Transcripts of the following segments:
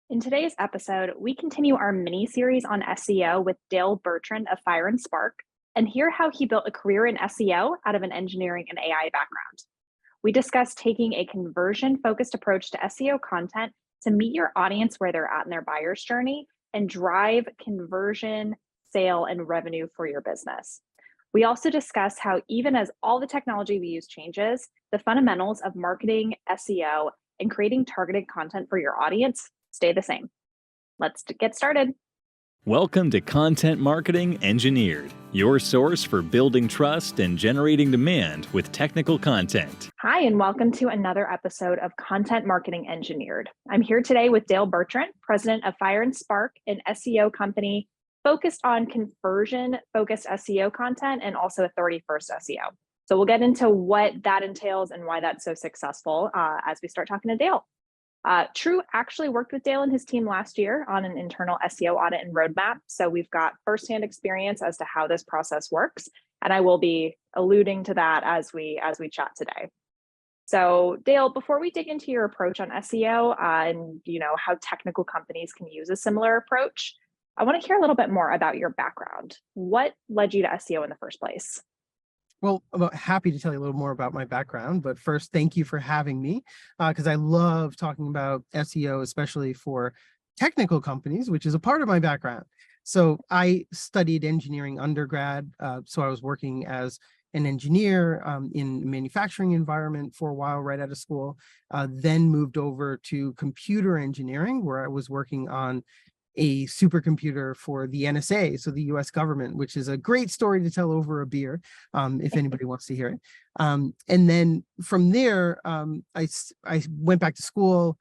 In today's episode, we continue our mini series on SEO with Dale Bertrand of Fire&Spark and hear how he built a career in SEO out of an engineering and AI background. We discuss taking a conversion focused approach to SEO content to meet your audience where they're at in their buyer's journey and drive conversion, sale, and revenue for your business. We also discuss how, even as all the technology we use changes, the fundamentals of marketing, SEO, and creating targeted content for your audience stay the same. Let's get started. Welcome to Content Marketing Engineered, your source for building trust and generating demand with technical content. Hi, and welcome to another episode of Content Marketing Engineered. I'm here today with Dale Bertrand, president of Fire&Spark, an SEO company focused on conversion-focused SEO content and authority authority-first SEO. So we'll get into what that entails and why that's so successful as we start talking to Dale. True actually worked with Dale and his team last year on an internal SEO audit and roadmap. So we've got firsthand experience as to how this process works. And I will be alluding to that as we chat today. So Dale, before we dig into your approach on SEO and how technical companies can use a similar approach, I want to hear a little bit more about your background. What led you to SEO in the first place? Well, I'm happy to tell you a little more about my background, but first, thank you for having me because I love talking about SEO, especially for technical companies, which is a part of my background. So I studied engineering undergrad, so I was working as an engineer in a manufacturing environment for a while right out of school, then moved over to computer engineering, where I was working on a supercomputer for the NSA, so the US government, which is a great story to tell over a beer, if anybody wants to hear it. And then from there, I went back to school,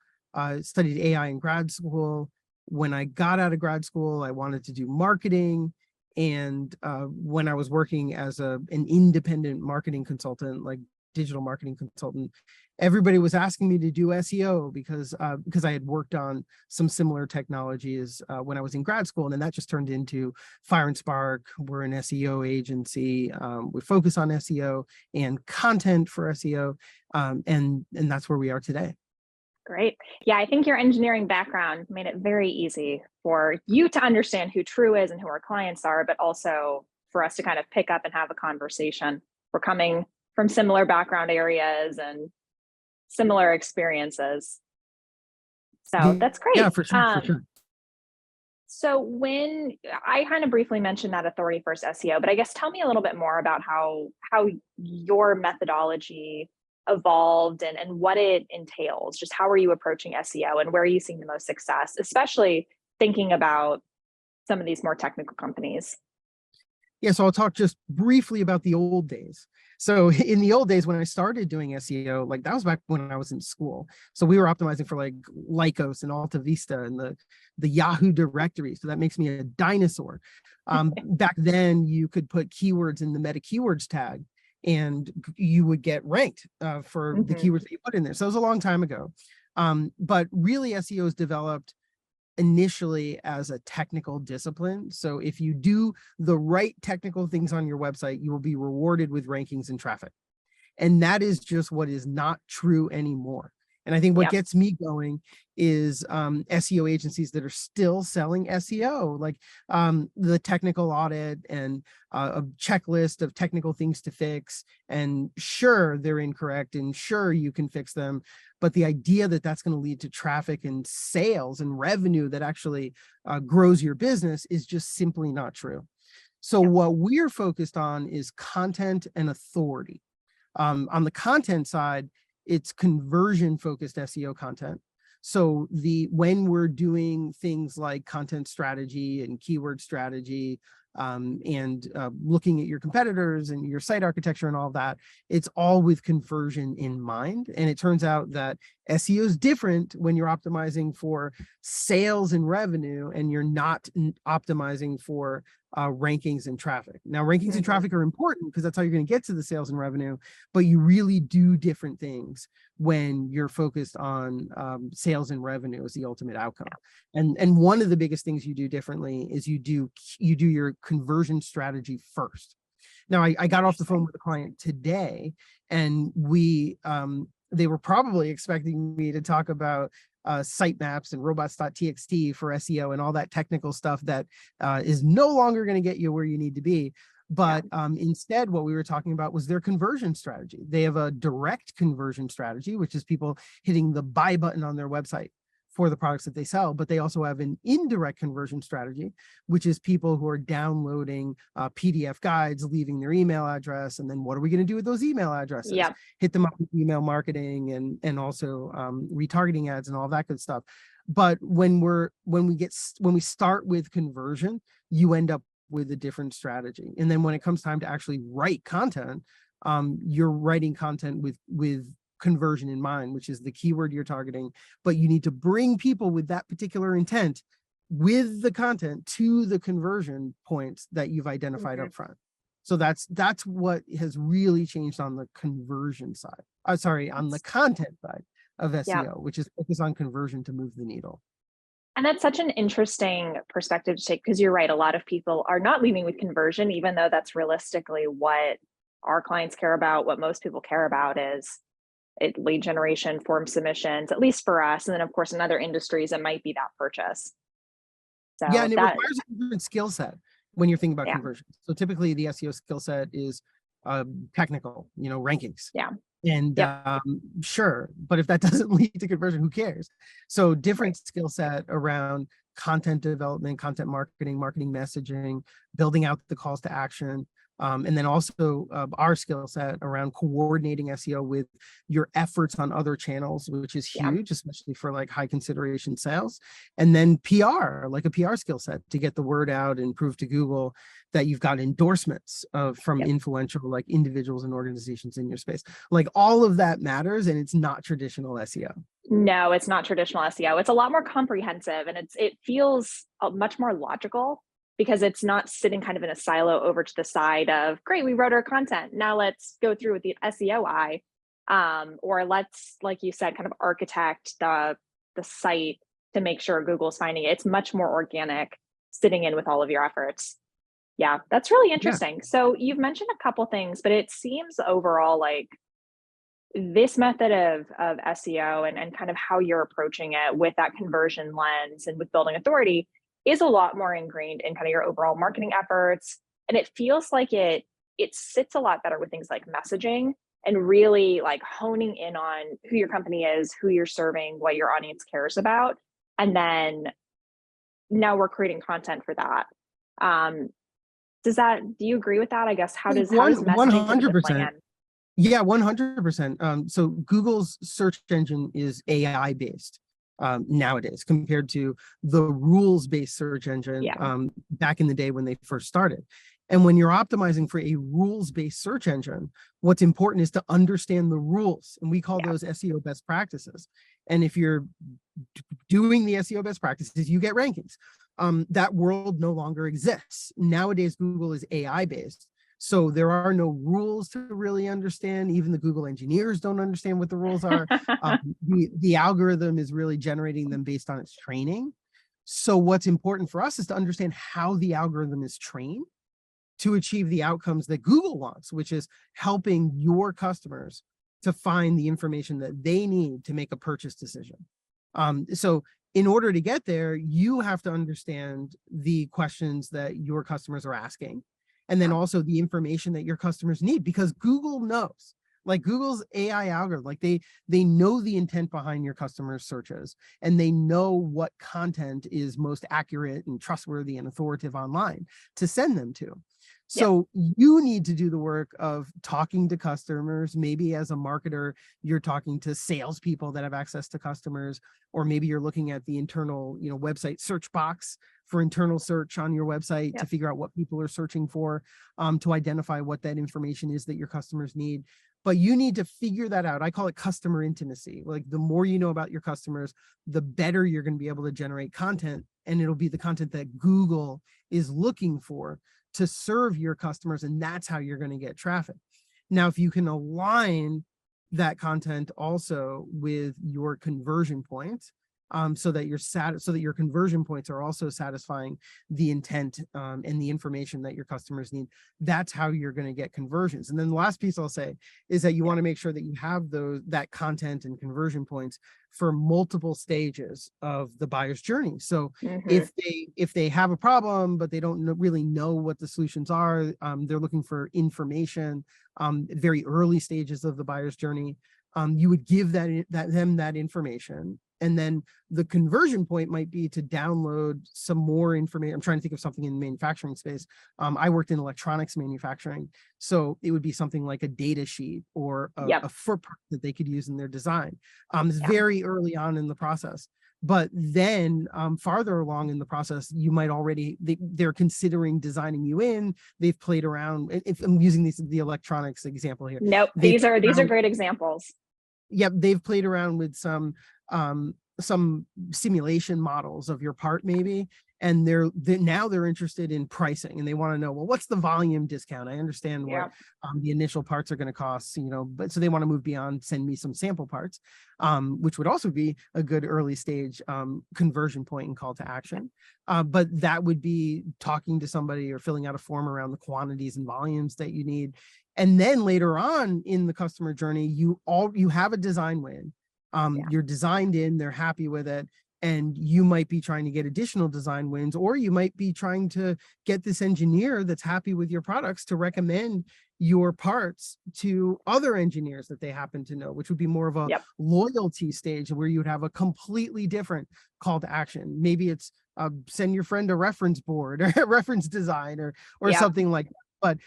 studied AI in grad school. When I got out of grad school, I wanted to do marketing. And when I was working as an independent marketing consultant, like digital marketing consultant, everybody was asking me to do SEO because I had worked on some similar technologies when I was in grad school, and then that just turned into Fire&Spark. We're an SEO agency. We focus on SEO and content for SEO, and that's where we are today. Great. Yeah, I think your engineering background made it very easy for you to understand who True is and who our clients are, but also for us to kind of pick up and have a conversation. We're coming from similar background areas and similar experiences. So that's great. Yeah, for sure. So when I kind of briefly mentioned that authority first SEO, but I guess tell me a little bit more about how your methodology evolved and what it entails. Just how are you approaching SEO and where are you seeing the most success, especially thinking about some of these more technical companies? Yeah, so I'll talk just briefly about the old days. So in the old days, when I started doing SEO, like that was back when I was in school. So we were optimizing for like Lycos and Alta Vista and the Yahoo directory. So that makes me a dinosaur. Back then, you could put keywords in the meta keywords tag and you would get ranked for the keywords that you put in there. So it was a long time ago. But really, SEO is developed initially as a technical discipline. So if you do the right technical things on your website, you will be rewarded with rankings and traffic. And that is just what is not true anymore. And I think what gets me going is SEO agencies that are still selling SEO, like the technical audit and a checklist of technical things to fix. And sure, they're incorrect and sure, you can fix them. But the idea that that's going to lead to traffic and sales and revenue that actually grows your business is just simply not true. So what we're focused on is content and authority. On the content side, it's conversion focused SEO content. So when we're doing things like content strategy and keyword strategy and looking at your competitors and your site architecture and all that, it's all with conversion in mind. And it turns out that SEO is different when you're optimizing for sales and revenue and you're not optimizing for rankings and traffic. Now, rankings and traffic are important because that's how you're going to get to the sales and revenue, but you really do different things when you're focused on sales and revenue as the ultimate outcome. And one of the biggest things you do differently is you do your conversion strategy first. Now, I got off the phone with a client today, and they were probably expecting me to talk about sitemaps and robots.txt for SEO and all that technical stuff that is no longer going to get you where you need to be. But instead, what we were talking about was their conversion strategy. They have a direct conversion strategy, which is people hitting the buy button on their website for the products that they sell. But they also have an indirect conversion strategy, which is people who are downloading PDF guides, leaving their email address. And then what are we going to do with those email addresses? Yeah. Hit them up with email marketing and also retargeting ads and all that good stuff. But when we start with conversion, you end up with a different strategy. And then when it comes time to actually write content, you're writing content with conversion in mind, which is the keyword you're targeting, but you need to bring people with that particular intent with the content to the conversion points that you've identified up front. So that's what has really changed on the conversion side. On the content side of SEO, which is focus on conversion to move the needle. And that's such an interesting perspective to take, because you're right. A lot of people are not leading with conversion, even though that's realistically what our clients care about. What most people care about is lead generation, form submissions, at least for us. And then of course, in other industries, it might be that purchase. So yeah, and it requires a different skill set when you're thinking about conversion. So typically the SEO skill set is technical, rankings. Yeah. And sure, but if that doesn't lead to conversion, who cares? So different skill set around content development, content marketing, marketing messaging, building out the calls to action. And then also our skill set around coordinating SEO with your efforts on other channels, which is huge, especially for like high consideration sales. And then PR, like a PR skill set to get the word out and prove to Google that you've got endorsements from influential like individuals and organizations in your space. Like all of that matters, and it's not traditional SEO. No, it's not traditional SEO. It's a lot more comprehensive, and it feels much more logical, because it's not sitting kind of in a silo over to the side of, great, we wrote our content, now let's go through with the SEO eye, or let's, like you said, kind of architect the site to make sure Google's finding it. It's much more organic, sitting in with all of your efforts. Yeah, that's really interesting. So you've mentioned a couple things, but it seems overall like this method of SEO and kind of how you're approaching it with that conversion lens and with building authority is a lot more ingrained in kind of your overall marketing efforts. And it feels like it sits a lot better with things like messaging and really like honing in on who your company is, who you're serving, what your audience cares about. And then now we're creating content for that. Do you agree with that? I guess, how does messaging 100%. Yeah, 100%. So Google's search engine is AI based nowadays compared to the rules-based search engine back in the day when they first started. And when you're optimizing for a rules-based search engine, what's important is to understand the rules. And we call those SEO best practices. And if you're doing the SEO best practices, you get rankings. That world no longer exists. Nowadays, Google is AI-based. So there are no rules to really understand. Even the Google engineers don't understand what the rules are. The algorithm is really generating them based on its training. So what's important for us is to understand how the algorithm is trained to achieve the outcomes that Google wants, which is helping your customers to find the information that they need to make a purchase decision. So in order to get there, you have to understand the questions that your customers are asking, and then also the information that your customers need, because Google knows, like Google's AI algorithm, like they know the intent behind your customers' searches, and they know what content is most accurate and trustworthy and authoritative online to send them to. So you need to do the work of talking to customers. Maybe as a marketer, you're talking to salespeople that have access to customers, or maybe you're looking at the internal, website search box for internal search on your website to figure out what people are searching for, to identify what that information is that your customers need. But you need to figure that out. I call it customer intimacy. Like the more you know about your customers, the better you're going to be able to generate content, and it'll be the content that Google is looking for to serve your customers, and that's how you're going to get traffic. Now, if you can align that content also with your conversion points, so that so that your conversion points are also satisfying the intent and the information that your customers need. That's how you're going to get conversions. And then the last piece I'll say is that you want to make sure that you have that content and conversion points for multiple stages of the buyer's journey. So if they have a problem but they don't really know what the solutions are, they're looking for information, very early stages of the buyer's journey, you would give them that information. And then the conversion point might be to download some more information. I'm trying to think of something in the manufacturing space. I worked in electronics manufacturing, so it would be something like a data sheet or a footprint that they could use in their design. It's very early on in the process. But then farther along in the process, you might already, they're considering designing you in. They've played around. If I'm using the electronics example here. Nope, these are great examples. Yep, they've played around with some simulation models of your part maybe, and now they're interested in pricing, and they want to know, well, what's the volume discount? I understand what the initial parts are going to cost, but so they want to move beyond, send me some sample parts, which would also be a good early stage conversion point and call to action. But that would be talking to somebody or filling out a form around the quantities and volumes that you need. And then later on in the customer journey, you have a design win. You're designed in, they're happy with it, and you might be trying to get additional design wins, or you might be trying to get this engineer that's happy with your products to recommend your parts to other engineers that they happen to know, which would be more of a loyalty stage where you would have a completely different call to action. Maybe it's send your friend a reference board or a reference design or something like that. But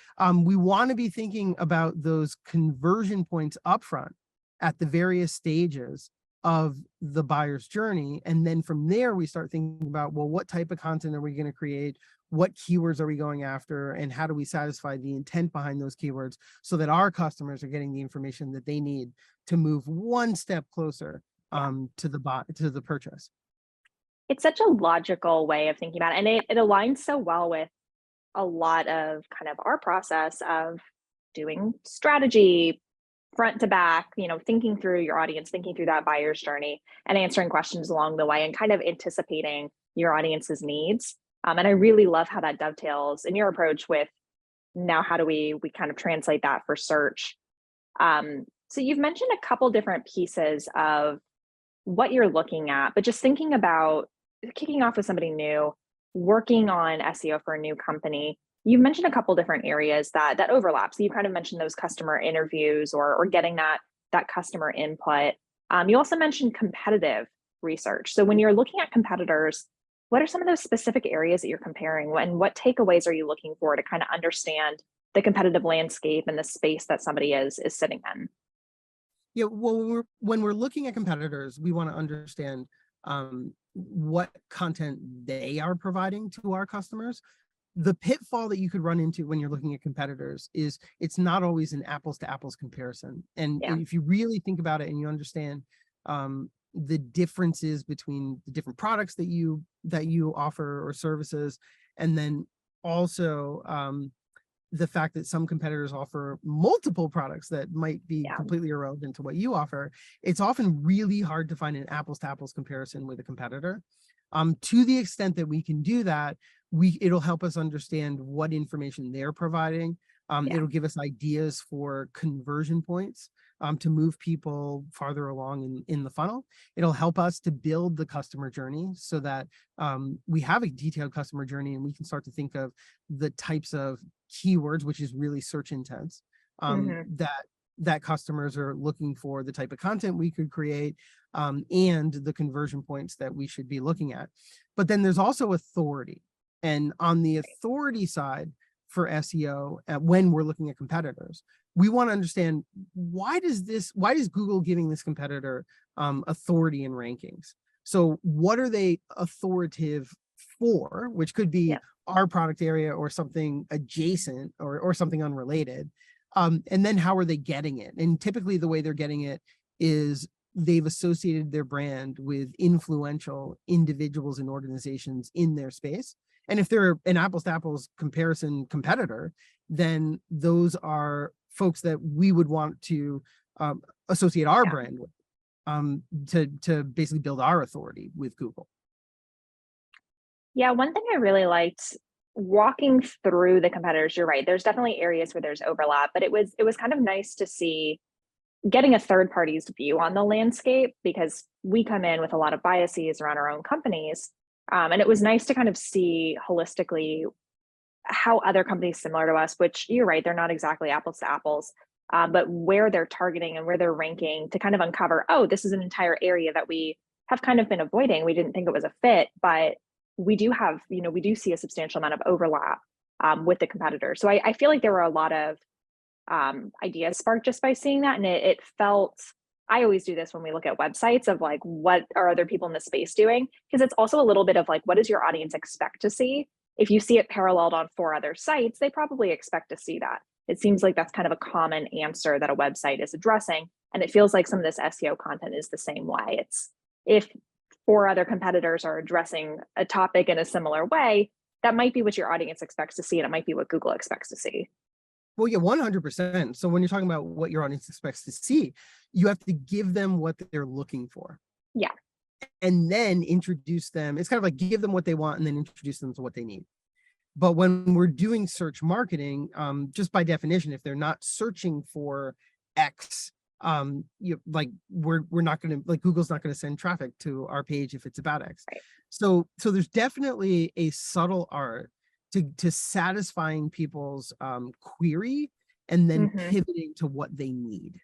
we want to be thinking about those conversion points upfront at the various stages of the buyer's journey. And then from there, we start thinking about, well, what type of content are we going to create? What keywords are we going after? And how do we satisfy the intent behind those keywords so that our customers are getting the information that they need to move one step closer to the purchase? It's such a logical way of thinking about it. And it aligns so well with a lot of kind of our process of doing strategy front to back, thinking through your audience, thinking through that buyer's journey and answering questions along the way and kind of anticipating your audience's needs. And I really love how that dovetails in your approach with now how do we kind of translate that for search. So you've mentioned a couple different pieces of what you're looking at, but just thinking about kicking off with somebody new, working on SEO for a new company, you mentioned a couple different areas that overlap. So you kind of mentioned those customer interviews or getting that customer input. You also mentioned competitive research. So when you're looking at competitors, what are some of those specific areas that you're comparing, and what takeaways are you looking for to kind of understand the competitive landscape and the space that somebody is sitting in? Yeah, well, when we're looking at competitors, we want to understand what content they are providing to our customers. The pitfall that you could run into when you're looking at competitors is it's not always an apples to apples comparison. And if you really think about it and you understand the differences between the different products that you offer or services, and then also the fact that some competitors offer multiple products that might be completely irrelevant to what you offer, it's often really hard to find an apples to apples comparison with a competitor. To the extent that we can do that, it'll help us understand what information they're providing. It'll give us ideas for conversion points to move people farther along in the funnel. It'll help us to build the customer journey so that we have a detailed customer journey, and we can start to think of the types of keywords, which is really search intents, that customers are looking for, the type of content we could create, and the conversion points that we should be looking at. But then there's also authority. And on the authority side for SEO, when we're looking at competitors, we want to understand why is Google giving this competitor authority in rankings? So what are they authoritative for, which could be our product area or something adjacent or something unrelated. And then how are they getting it? And typically the way they're getting it is they've associated their brand with influential individuals and organizations in their space. And if they're an apples to apples comparison competitor, then those are folks that we would want to associate our brand with. to basically build our authority with Google. Yeah, one thing I really liked walking through the competitors, you're right. There's definitely areas where there's overlap, but it was kind of nice to see getting a third party's view on the landscape, because we come in with a lot of biases around our own companies. And it was nice to kind of see holistically how other companies similar to us, which you're right, they're not exactly apples to apples, but where they're targeting and where they're ranking, to kind of uncover, oh, this is an entire area that we have kind of been avoiding. We didn't think it was a fit, but we do have, we do see a substantial amount of overlap with the competitors. So I feel like there were a lot of ideas sparked just by seeing that. And it felt, I always do this when we look at websites of like, what are other people in the space doing? Because it's also a little bit of like, what does your audience expect to see? If you see it paralleled on 4 other sites, they probably expect to see that. It seems like that's kind of a common answer that a website is addressing. And it feels like some of this SEO content is the same way. It's if 4 other competitors are addressing a topic in a similar way, that might be what your audience expects to see, and it might be what Google expects to see. Well, yeah, 100%. So when you're talking about what your audience expects to see, you have to give them what they're looking for. Yeah. And then introduce them. It's kind of like give them what they want and then introduce them to what they need. But when we're doing search marketing, just by definition, if they're not searching for X, we're not going to, like, Google's not going to send traffic to our page if it's about X. Right. So there's definitely a subtle art to satisfying people's query and then pivoting to what they need.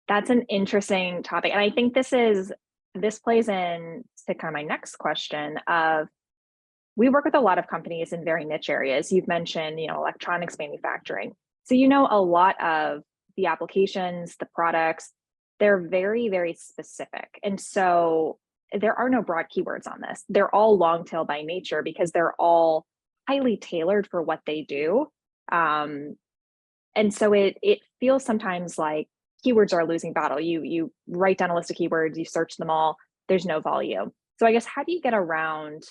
That's an interesting topic. And I think this plays in to kind of my next question of, we work with a lot of companies in very niche areas. You've mentioned, electronics manufacturing. So, a lot of the applications, the products, they're very, very specific. And so there are no broad keywords on this. They're all long tail by nature because they're all highly tailored for what they do. And so it feels sometimes like keywords are a losing battle. You write down a list of keywords, you search them all, there's no volume. So I guess, how do you get around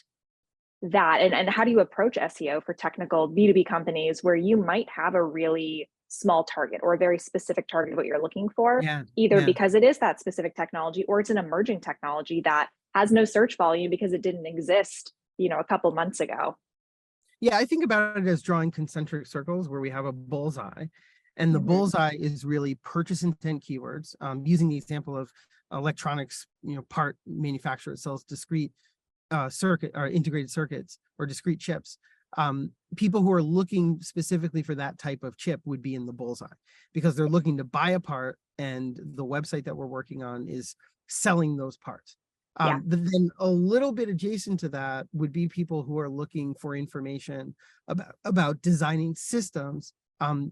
that? And how do you approach SEO for technical B2B companies where you might have a really small target or a very specific target of what you're looking for, because it is that specific technology, or it's an emerging technology that has no search volume because it didn't exist, a couple months ago? Yeah, I think about it as drawing concentric circles where we have a bullseye, and the bullseye is really purchase intent keywords. Using the example of electronics, part manufacturer sells discrete circuit or integrated circuits or discrete chips. People who are looking specifically for that type of chip would be in the bullseye because they're looking to buy a part, and the website that we're working on is selling those parts. But then a little bit adjacent to that would be people who are looking for information about designing systems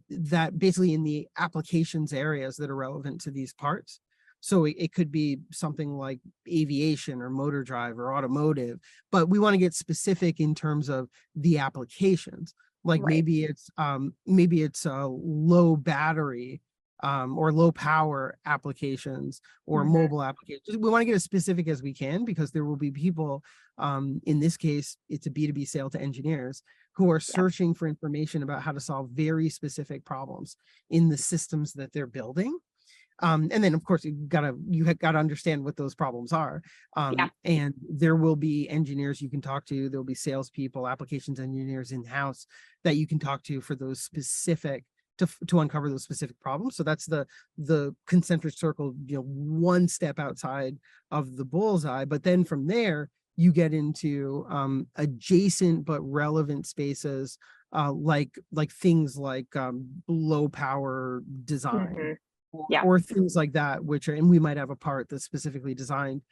that basically in the applications areas that are relevant to these parts. So it could be something like aviation or motor drive or automotive, but we want to get specific in terms of the applications. Like maybe it's a low battery or low power applications or mobile applications. We want to get as specific as we can because there will be people, in this case, it's a B2B sale to engineers who are searching for information about how to solve very specific problems in the systems that they're building. And then of course you got to understand what those problems are. And there will be engineers you can talk to. There'll be salespeople, applications engineers in-house that you can talk to for those specific to uncover those specific problems. So that's the concentric circle, one step outside of the bullseye. But then from there, you get into adjacent but relevant spaces, like things like low power design. Or things like that, and we might have a part that's specifically designed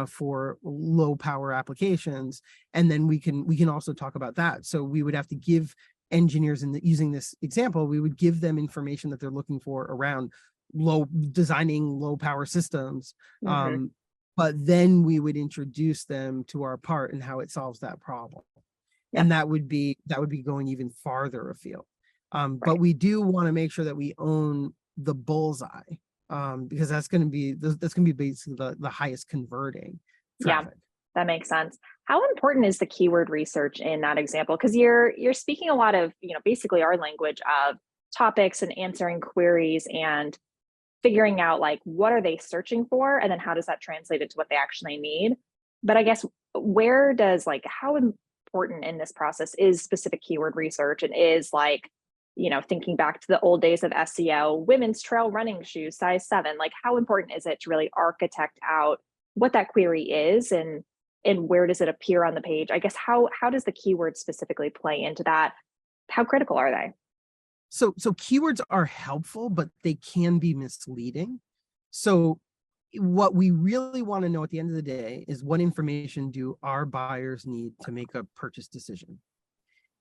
for low power applications, and then we can also talk about that. So we would have to give engineers, using this example, we would give them information that they're looking for around designing low power systems, but then we would introduce them to our part and how it solves that problem, and that would be going even farther afield. But we do want to make sure that we own the bullseye, because that's going to be basically the highest converting traffic. That makes sense. How important is the keyword research in that example? Because you're speaking a lot of, basically our language of topics and answering queries and figuring out like what are they searching for, and then how does that translate into what they actually need. But I guess where does like how important in this process is specific keyword research, and is like, thinking back to the old days of SEO, women's trail running shoes, size 7, like how important is it to really architect out what that query is, and where does it appear on the page? I guess how does the keyword specifically play into that? How critical are they? So keywords are helpful, but they can be misleading. So what we really want to know at the end of the day is what information do our buyers need to make a purchase decision?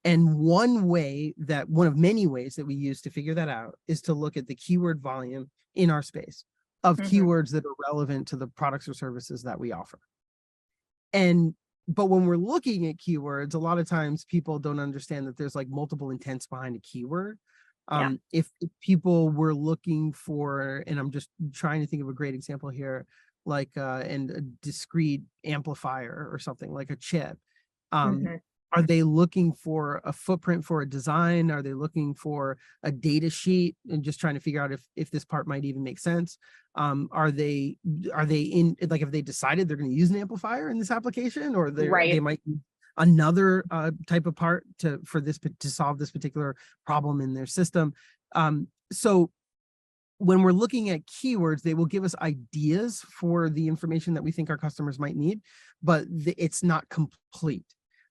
And one of many ways that we use to figure that out is to look at the keyword volume in our space of keywords that are relevant to the products or services that we offer. But when we're looking at keywords, a lot of times people don't understand that there's like multiple intents behind a keyword. If people were looking for, and I'm just trying to think of a great example here, like and a discrete amplifier or something like a chip. Are they looking for a footprint for a design? Are they looking for a data sheet and just trying to figure out if this part might even make sense? Are they in, like, if they decided they're going to use an amplifier in this application, or they might use another type of part to solve this particular problem in their system. So when we're looking at keywords, they will give us ideas for the information that we think our customers might need, but it's not complete.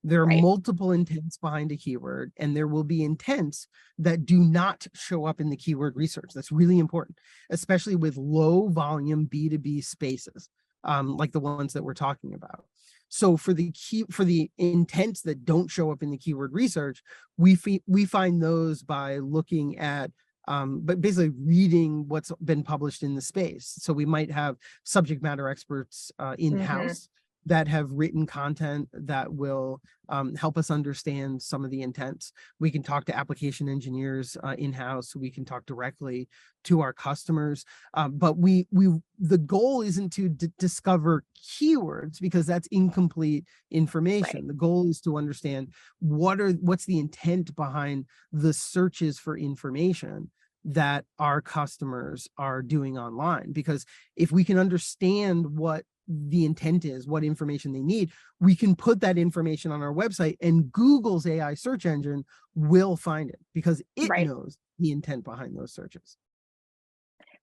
There are multiple intents behind a keyword, and there will be intents that do not show up in the keyword research. That's really important, especially with low volume B2B spaces, like the ones that we're talking about. So for the intents that don't show up in the keyword research, we find those by looking at but basically reading what's been published in the space. So we might have subject matter experts in-house that have written content that will help us understand some of the intents. We can talk to application engineers in-house. We can talk directly to our customers. But the goal isn't to discover keywords, because that's incomplete information. The goal is to understand what's the intent behind the searches for information that our customers are doing online. Because if we can understand what the intent is, what information they need, we can put that information on our website, and Google's AI search engine will find it because it knows the intent behind those searches.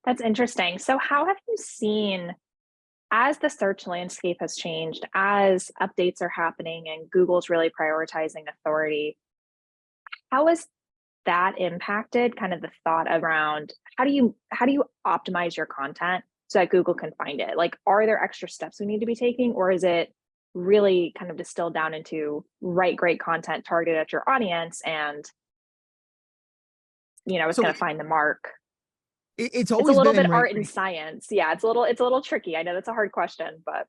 That's interesting. So how have you seen, as the search landscape has changed, as updates are happening and Google's really prioritizing authority, how has that impacted kind of the thought around how do you optimize your content so that Google can find it? Like, are there extra steps we need to be taking, or is it really kind of distilled down into write great content targeted at your audience, and it's going to find the mark? It's a always little been bit art and science. Yeah, it's a little tricky. I know that's a hard question, but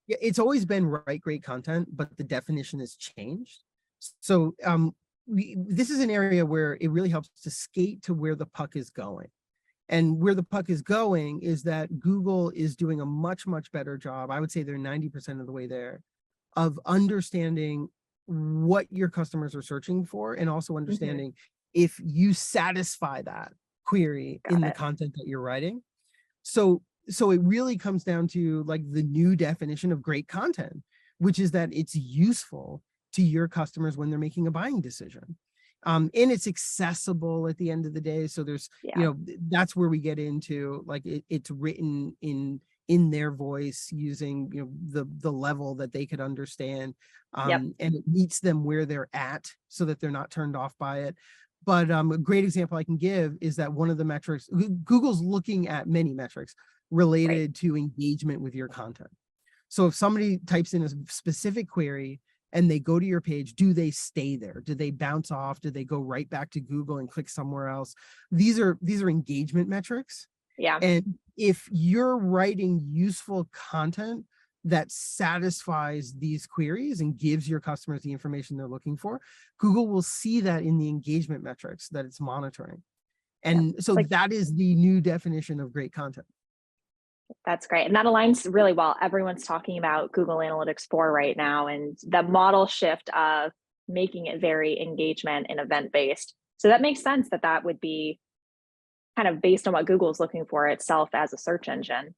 yeah, it's always been write great content, but the definition has changed. So this is an area where it really helps to skate to where the puck is going. And where the puck is going is that Google is doing a much, much better job. I would say they're 90% of the way there, of understanding what your customers are searching for, and also understanding if you satisfy that query in the content that you're writing. So it really comes down to like the new definition of great content, which is that it's useful to your customers when they're making a buying decision. And it's accessible at the end of the day. So there's, that's where we get into like it's written in their voice, using, the level that they could understand. And it meets them where they're at so that they're not turned off by it. But a great example I can give is that one of the metrics, Google's looking at many metrics related to engagement with your content. So if somebody types in a specific query and they go to your page, do they stay there? Do they bounce off? Do they go right back to Google and click somewhere else? These are engagement metrics. Yeah. And if you're writing useful content that satisfies these queries and gives your customers the information they're looking for, Google will see that in the engagement metrics that it's monitoring. And so that is the new definition of great content. That's great. And that aligns really well. Everyone's talking about Google Analytics 4 right now, and the model shift of making it very engagement and event-based. So that makes sense that would be kind of based on what Google's looking for itself as a search engine.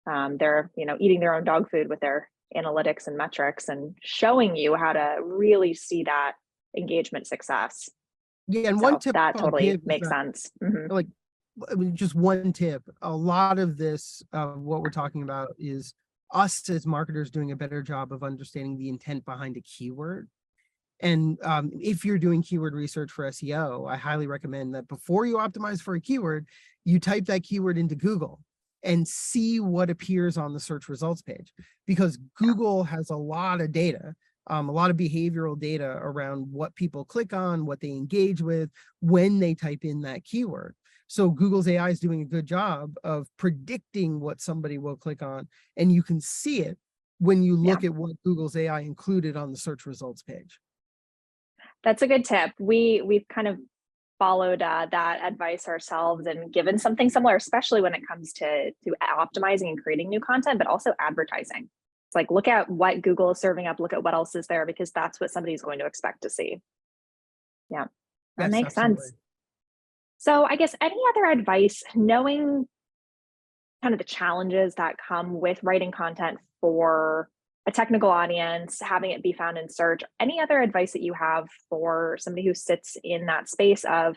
They're, eating their own dog food with their analytics and metrics and showing you how to really see that engagement success. Yeah, and one So tip that I'll totally give is makes that, sense. Mhm. like, I mean, just one tip. A lot of this, what we're talking about is us as marketers doing a better job of understanding the intent behind a keyword. And if you're doing keyword research for SEO, I highly recommend that before you optimize for a keyword, you type that keyword into Google and see what appears on the search results page, because Google has a lot of data, a lot of behavioral data around what people click on, what they engage with when they type in that keyword. So Google's AI is doing a good job of predicting what somebody will click on, and you can see it when you Yeah. look at what Google's AI included on the search results page. That's a good tip. We've kind of followed that advice ourselves and given something similar, especially when it comes to optimizing and creating new content, but also advertising. It's like, look at what Google is serving up, look at what else is there, because that's what somebody's going to expect to see. Yeah, that Yes, makes absolutely. sense. So I guess any other advice, knowing kind of the challenges that come with writing content for a technical audience, having it be found in search, any other advice that you have for somebody who sits in that space of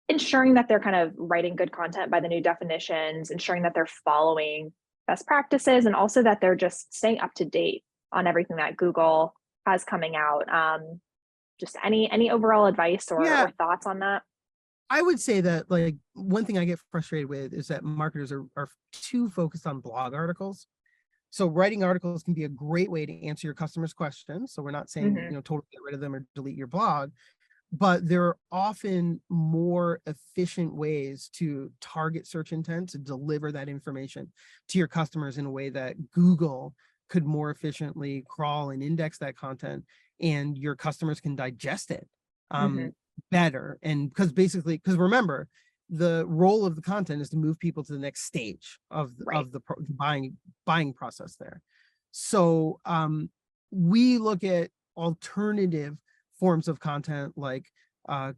ensuring that they're kind of writing good content by the new definitions, ensuring that they're following best practices, and also that they're just staying up to date on everything that Google has coming out? Just any overall advice Yeah, or thoughts on that? I would say that, like, one thing I get frustrated with is that marketers are too focused on blog articles. So writing articles can be a great way to answer your customers' questions. So we're not saying, Hmm. totally get rid of them or delete your blog, but there are often more efficient ways to target search intent to deliver that information to your customers in a way that Google could more efficiently crawl and index that content, and your customers can digest it Hmm. better. And because remember, the role of the content is to move people to the next stage of Right. the buying process there. So we look at alternative forms of content, like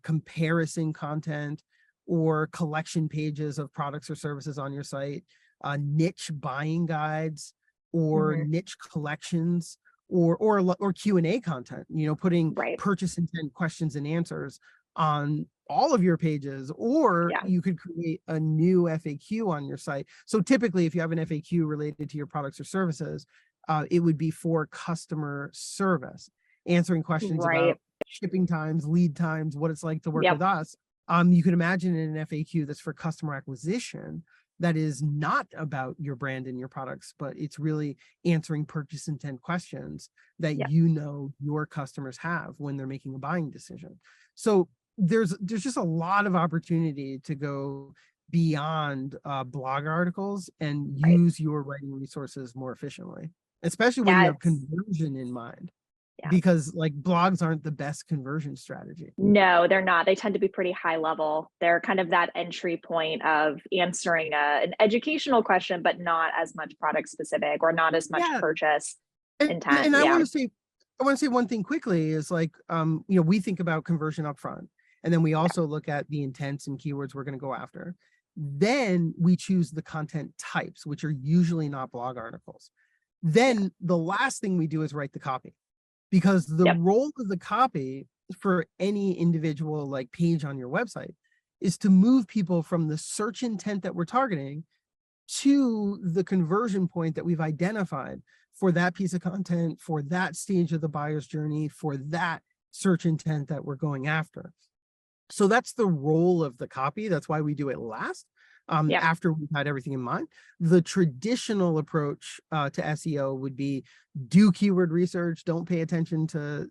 comparison content or collection pages of products or services on your site, niche buying guides or Hmm. niche collections, or Q&A content, putting Right. purchase intent questions and answers on all of your pages, or Yeah. you could create a new FAQ on your site. So typically, if you have an FAQ related to your products or services, it would be for customer service, answering questions Right. about shipping times, lead times, what it's like to work Yep. with us. You can imagine in an FAQ that's for customer acquisition, that is not about your brand and your products, but it's really answering purchase intent questions that Yep. your customers have when they're making a buying decision. So there's just a lot of opportunity to go beyond blog articles and Right. use your writing resources more efficiently, especially when you Yeah. have conversion in mind, Yeah. because like blogs aren't the best conversion strategy. No, they're not. They tend to be pretty high level. They're kind of that entry point of answering an educational question, but not as much product specific or not as much Yeah. purchase And intent. and Yeah. I want to say one thing quickly is, like, we think about conversion up front, and then we Yeah. also look at the intents and keywords we're going to go after. Then we choose the content types, which are usually not blog articles. Yeah. Then the last thing we do is write the copy, because the Yep. role of the copy for any individual, like, page on your website is to move people from the search intent that we're targeting to the conversion point that we've identified for that piece of content, for that stage of the buyer's journey, for that search intent that we're going after. So that's the role of the copy. That's why we do it last, Yep. after we've had everything in mind. The traditional approach to SEO would be do keyword research, don't pay attention to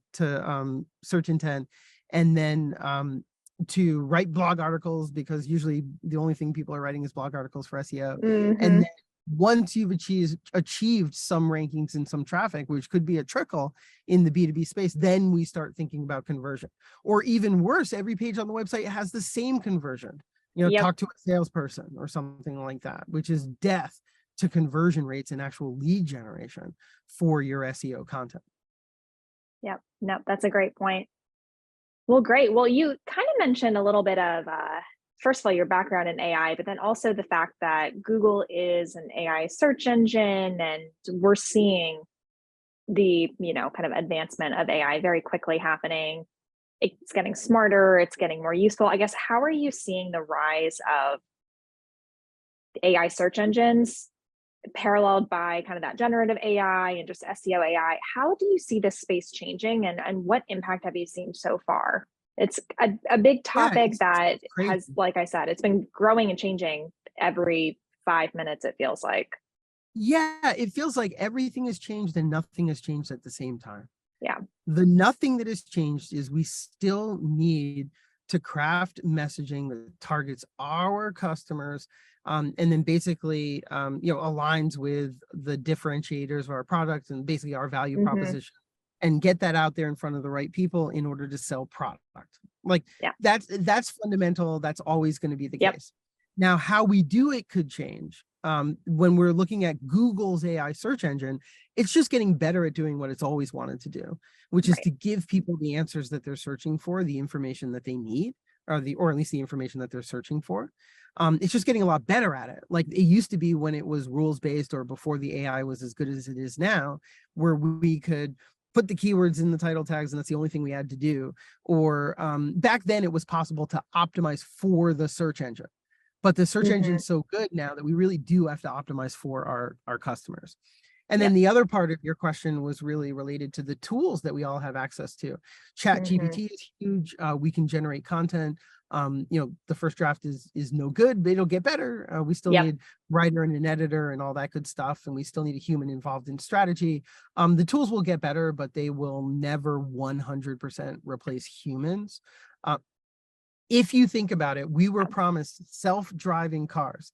search intent, and then to write blog articles, because usually the only thing people are writing is blog articles for SEO. And Hmm. then once you've achieved some rankings and some traffic, which could be a trickle in the B2B space, then we start thinking about conversion. Or even worse, every page on the website has the same conversion. Yep. Talk to a salesperson or something like that, which is death to conversion rates and actual lead generation for your SEO content. Yep. No, that's a great point. Well, great. Well, you kind of mentioned a little bit of first of all, your background in AI, but then also the fact that Google is an AI search engine, and we're seeing the, kind of advancement of AI very quickly happening. It's getting smarter, it's getting more useful. I guess, how are you seeing the rise of AI search engines paralleled by kind of that generative AI and just SEO AI? How do you see this space changing, and what impact have you seen so far? It's a big Yeah, topic it's that crazy. has, like I said, it's been growing and changing every 5 minutes, it feels like. Yeah, it feels like everything has changed and nothing has changed at the same time. Yeah. The nothing that has changed is we still need to craft messaging that targets our customers, and then basically aligns with the differentiators of our product and basically our value Hmm. proposition, and get that out there in front of the right people in order to sell product. Like Yeah. that's fundamental. That's always going to be the Yep. case. Now, how we do it could change. When we're looking at Google's AI search engine, it's just getting better at doing what it's always wanted to do, which is Right. to give people the answers that they're searching for, the information that they need, or at least the information that they're searching for. It's just getting a lot better at it. Like it used to be when it was rules based, or before the AI was as good as it is now, where we could put the keywords in the title tags and that's the only thing we had to do. Or back then it was possible to optimize for the search engine. But the search Hmm. engine's so good now that we really do have to optimize for our customers. And then Yep. the other part of your question was really related to the tools that we all have access to. Chat Hmm. GPT is huge. We can generate content. The first draft is no good, but it'll get better. We still Yep. need writer and an editor and all that good stuff, and we still need a human involved in strategy. The tools will get better, but they will never 100% replace humans. Uh, if you think about it, we were promised self-driving cars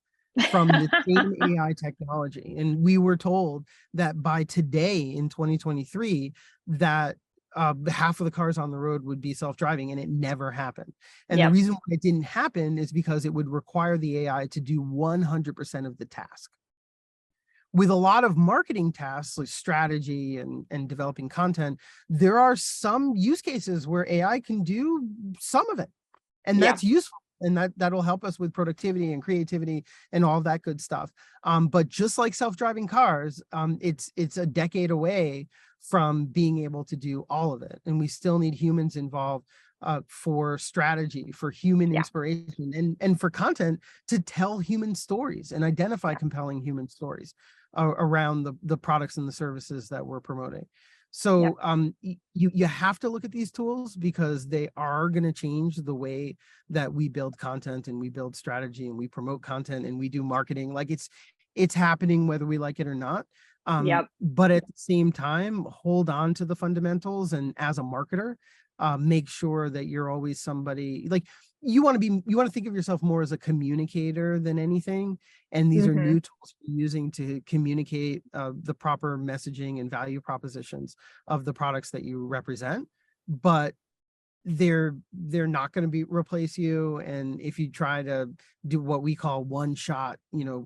from the same AI technology. And we were told that by today in 2023, that half of the cars on the road would be self-driving, and it never happened. And the Yep. reason why it didn't happen is because it would require the AI to do 100% of the task. With a lot of marketing tasks like strategy and developing content, there are some use cases where AI can do some of it, and Yeah. that's useful, and that'll help us with productivity and creativity and all that good stuff. But just like self-driving cars, it's a decade away from being able to do all of it, and we still need humans involved for strategy, for human Yeah. inspiration, and for content to tell human stories and identify Yeah. compelling human stories around the products and the services that we're promoting. Yep. So you have to look at these tools because they are going to change the way that we build content and we build strategy and we promote content and we do marketing. Like it's happening whether we like it or not. Yep. But at the same time, hold on to the fundamentals, and as a marketer, make sure that you're always somebody like you want to think of yourself more as a communicator than anything. And these are Hmm. new tools you're using to communicate the proper messaging and value propositions of the products that you represent. But they're not going to replace you. And if you try to do what we call one shot,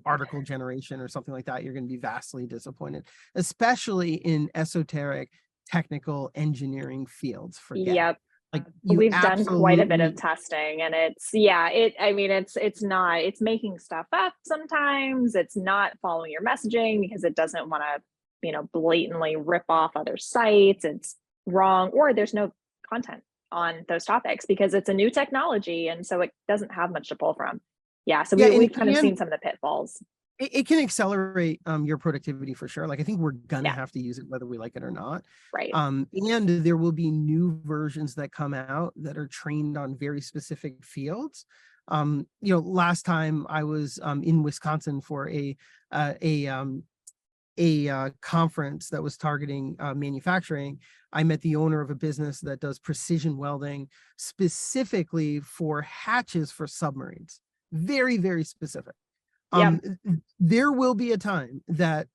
article generation or something like that, you're going to be vastly disappointed, especially in esoteric technical engineering fields. Forget it. Yep. Like you We've done quite a bit of absolutely. testing, and it's not, it's making stuff up sometimes. It's not following your messaging because it doesn't want to, blatantly rip off other sites. It's wrong, or there's no content on those topics because it's a new technology, and so it doesn't have much to pull from. Yeah, so Yeah, and we've it kind of can seen some of the pitfalls. it can accelerate your productivity for sure. Like I think we're gonna Yeah. have to use it whether we like it or not. Right. And there will be new versions that come out that are trained on very specific fields. Last time I was in Wisconsin for a conference that was targeting manufacturing. I met the owner of a business that does precision welding specifically for hatches for submarines. Very, very specific. Yep. There will be a time that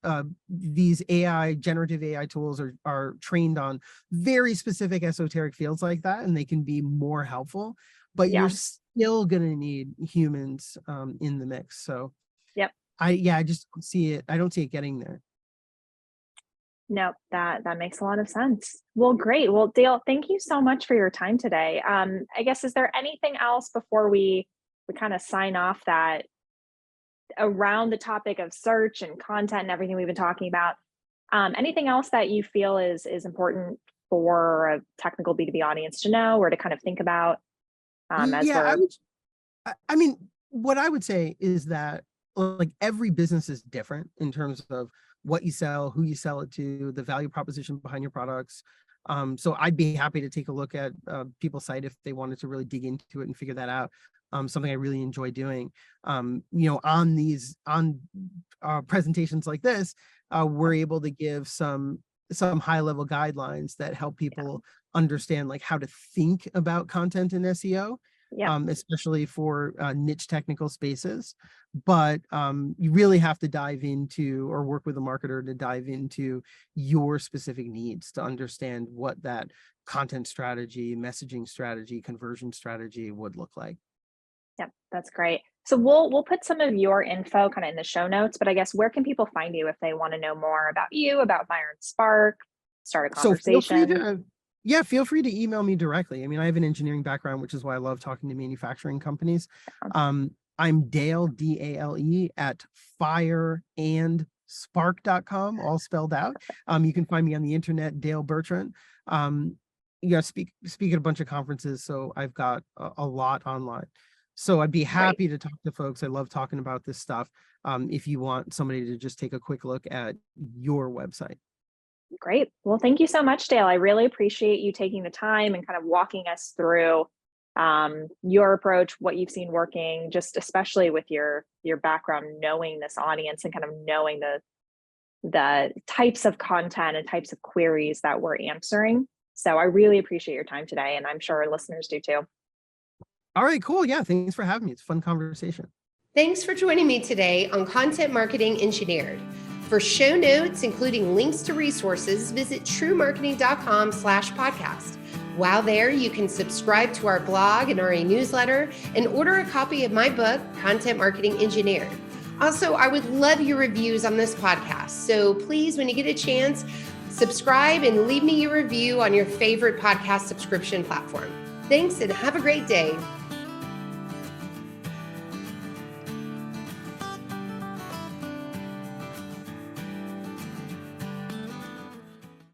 these generative AI tools are trained on very specific esoteric fields like that, and they can be more helpful, but you're Yeah. still going to need humans in the mix. So Yep. I just don't see it. I don't see it getting there. No, that makes a lot of sense. Well, great. Well, Dale, thank you so much for your time today. I guess, is there anything else before we we kind of sign off that around the topic of search and content and everything we've been talking about, anything else that you feel is important for a technical B2B audience to know or to kind of think about as Yeah, we're I mean, what I would say is that like every business is different in terms of what you sell, who you sell it to, the value proposition behind your products. So I'd be happy to take a look at people's site if they wanted to really dig into it and figure that out. Something I really enjoy doing. On presentations like this, we're able to give some high level guidelines that help people understand like how to think about content in SEO. Yeah. Especially for niche technical spaces. But you really have to dive into or work with a marketer to dive into your specific needs to understand what that content strategy, messaging strategy, conversion strategy would look like. Yeah, that's great. So we'll put some of your info kind of in the show notes, but I guess where can people find you if they want to know more about you, about Fire&Spark, start a So feel free conversation? feel free to email me directly. I mean, I have an engineering background, which is why I love talking to manufacturing companies. I'm Dale, Dale, at fireandspark.com, all spelled out. You can find me on the internet, Dale Bertrand. Speak at a bunch of conferences, so I've got a lot online. So I'd be happy to talk to folks. I love talking about this stuff. If you want somebody to just take a quick look at your website. Great. Well, thank you so much, Dale. I really appreciate you taking the time and kind of walking us through your approach, what you've seen working, just especially with your background, knowing this audience and kind of knowing the types of content and types of queries that we're answering. So I really appreciate your time today, and I'm sure our listeners do too. All right, cool. Yeah, thanks for having me. It's a fun conversation. Thanks for joining me today on Content Marketing Engineered. For show notes, including links to resources, visit truemarketing.com/podcast. While there, you can subscribe to our blog and our e-newsletter and order a copy of my book, Content Marketing Engineered. Also, I would love your reviews on this podcast. So please, when you get a chance, subscribe and leave me your review on your favorite podcast subscription platform. Thanks and have a great day.